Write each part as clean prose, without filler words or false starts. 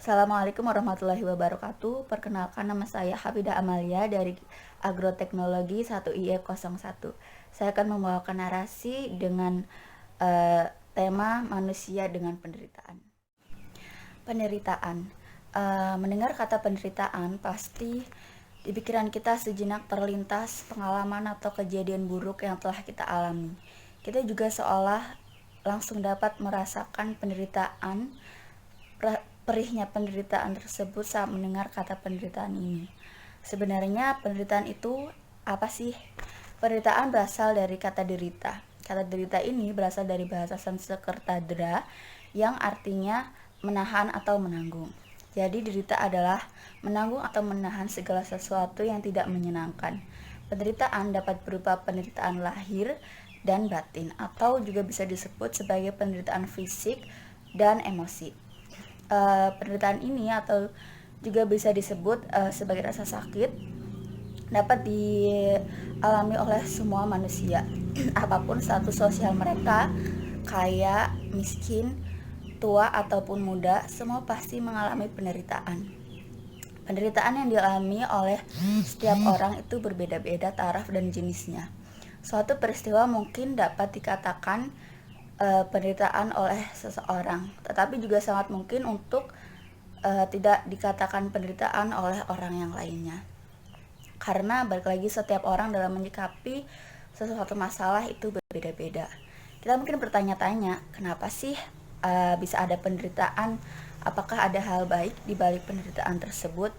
Assalamualaikum warahmatullahi wabarakatuh. Perkenalkan, nama saya Hafidah Amalia dari Agroteknologi 1IE01. Saya akan membawakan narasi dengan tema manusia dengan penderitaan. Penderitaan. Mendengar kata penderitaan, pasti di pikiran kita sejenak terlintas pengalaman atau kejadian buruk yang telah kita alami. Kita juga seolah langsung dapat merasakan penderitaan, perihnya penderitaan tersebut saat mendengar kata penderitaan ini. Sebenarnya penderitaan itu apa sih? Penderitaan berasal dari kata derita. Kata derita ini berasal dari bahasa Sanskerta dera yang artinya menahan atau menanggung. Jadi derita adalah menanggung atau menahan segala sesuatu yang tidak menyenangkan. Penderitaan dapat berupa penderitaan lahir dan batin, atau juga bisa disebut sebagai penderitaan fisik dan emosi. Penderitaan ini atau juga bisa disebut sebagai rasa sakit dapat dialami oleh semua manusia apapun status sosial mereka, kaya, miskin, tua ataupun muda, semua pasti mengalami penderitaan. Penderitaan yang dialami oleh setiap orang itu berbeda-beda taraf dan jenisnya. Suatu peristiwa mungkin dapat dikatakan penderitaan oleh seseorang, tetapi juga sangat mungkin untuk tidak dikatakan penderitaan oleh orang yang lainnya. Karena balik lagi, setiap orang dalam menyikapi sesuatu masalah itu berbeda-beda. Kita mungkin bertanya-tanya, kenapa sih bisa ada penderitaan? Apakah ada hal baik di balik penderitaan tersebut?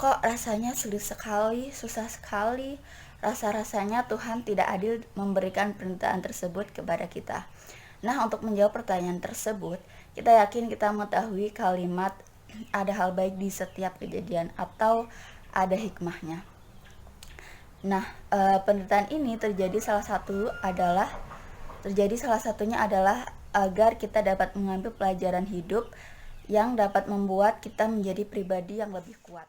Kok rasanya sulit sekali, susah sekali? Rasa-rasanya Tuhan tidak adil memberikan penderitaan tersebut kepada kita. Nah, untuk menjawab pertanyaan tersebut, kita yakin kita mengetahui kalimat ada hal baik di setiap kejadian atau ada hikmahnya. Nah, penderitaan ini terjadi salah satunya adalah agar kita dapat mengambil pelajaran hidup yang dapat membuat kita menjadi pribadi yang lebih kuat.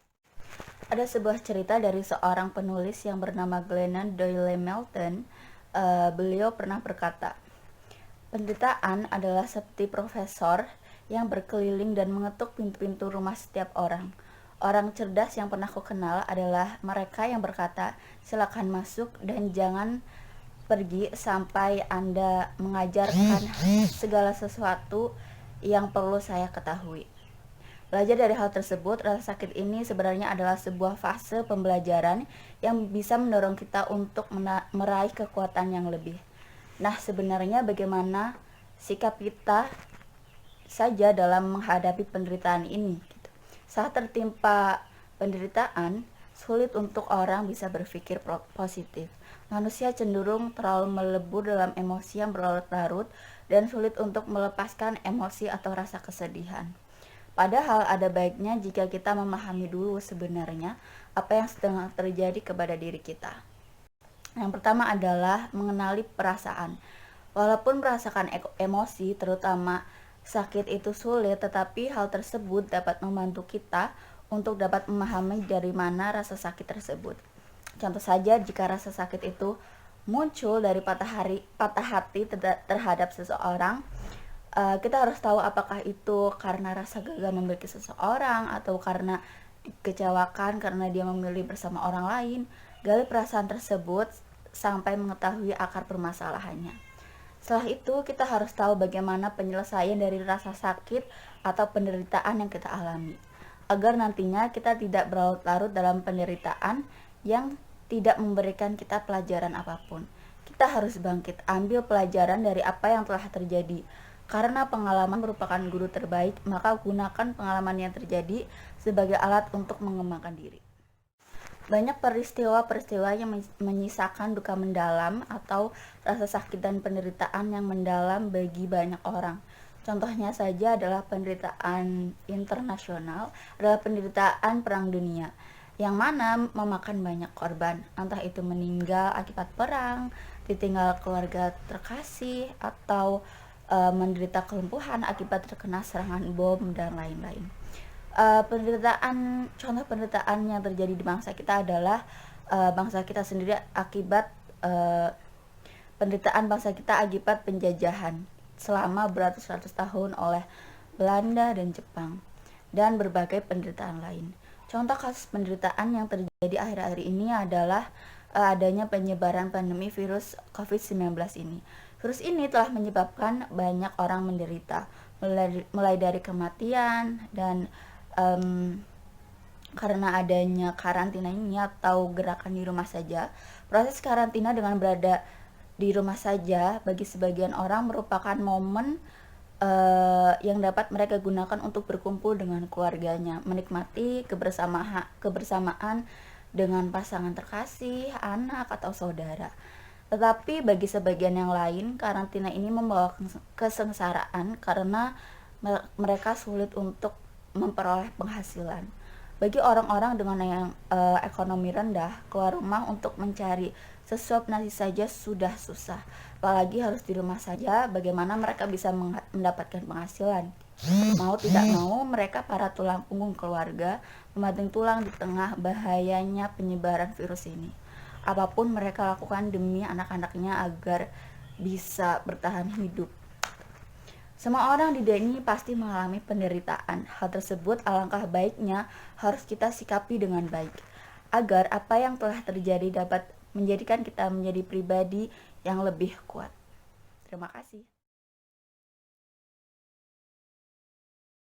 Ada sebuah cerita dari seorang penulis yang bernama Glennon Doyle Melton. Beliau pernah berkata, penderitaan adalah seperti profesor yang berkeliling dan mengetuk pintu-pintu rumah setiap orang. Orang cerdas yang pernah kukenal adalah mereka yang berkata, silakan masuk dan jangan pergi sampai Anda mengajarkan segala sesuatu yang perlu saya ketahui. Belajar dari hal tersebut, rasa sakit ini sebenarnya adalah sebuah fase pembelajaran yang bisa mendorong kita untuk meraih kekuatan yang lebih. Nah, sebenarnya bagaimana sikap kita saja dalam menghadapi penderitaan ini? Saat tertimpa penderitaan, sulit untuk orang bisa berpikir positif. Manusia cenderung terlalu melebur dalam emosi yang berlarut-larut dan sulit untuk melepaskan emosi atau rasa kesedihan. Padahal ada baiknya jika kita memahami dulu sebenarnya apa yang sedang terjadi kepada diri kita. Yang pertama adalah mengenali perasaan. Walaupun merasakan emosi, terutama sakit itu sulit, tetapi hal tersebut dapat membantu kita untuk dapat memahami dari mana rasa sakit tersebut. Contoh saja, jika rasa sakit itu muncul dari patah hati terhadap seseorang, kita harus tahu apakah itu karena rasa gagal memiliki seseorang atau karena dikecewakan karena dia memilih bersama orang lain. Gali perasaan tersebut sampai mengetahui akar permasalahannya. Setelah itu, kita harus tahu bagaimana penyelesaian dari rasa sakit atau penderitaan yang kita alami, agar nantinya kita tidak berlarut-larut dalam penderitaan yang tidak memberikan kita pelajaran apapun. Kita harus bangkit, ambil pelajaran dari apa yang telah terjadi. Karena pengalaman merupakan guru terbaik, maka gunakan pengalaman yang terjadi sebagai alat untuk mengembangkan diri. Banyak peristiwa-peristiwa yang menyisakan duka mendalam atau rasa sakit dan penderitaan yang mendalam bagi banyak orang. Contohnya saja adalah penderitaan internasional, adalah penderitaan Perang Dunia, yang mana memakan banyak korban, entah itu meninggal akibat perang, ditinggal keluarga terkasih, atau menderita kelumpuhan akibat terkena serangan bom, dan lain-lain. Contoh penderitaan yang terjadi di bangsa kita adalah bangsa kita sendiri akibat penderitaan bangsa kita akibat penjajahan selama beratus-ratus tahun oleh Belanda dan Jepang. dan berbagai penderitaan lain. Contoh kasus penderitaan yang terjadi akhir-akhir ini adalah adanya penyebaran pandemi virus COVID-19 ini. Virus ini telah menyebabkan banyak orang menderita, mulai dari kematian dan karena adanya karantina ini atau gerakan di rumah saja. Proses karantina dengan berada di rumah saja bagi sebagian orang merupakan momen yang dapat mereka gunakan untuk berkumpul dengan keluarganya, menikmati kebersamaan dengan pasangan terkasih, anak, atau saudara. Tetapi bagi sebagian yang lain, karantina ini membawa kesengsaraan karena mereka sulit untuk memperoleh penghasilan. Bagi orang-orang dengan yang ekonomi rendah, keluar rumah untuk mencari sesuap nasi saja sudah susah. Apalagi harus di rumah saja, bagaimana mereka bisa mendapatkan penghasilan? Mau tidak mau, mereka para tulang punggung keluarga membanting tulang di tengah bahayanya penyebaran virus ini. Apapun mereka lakukan demi anak-anaknya agar bisa bertahan hidup. Semua orang di dunia ini pasti mengalami penderitaan. Hal tersebut alangkah baiknya harus kita sikapi dengan baik, agar apa yang telah terjadi dapat menjadikan kita menjadi pribadi yang lebih kuat. Terima kasih.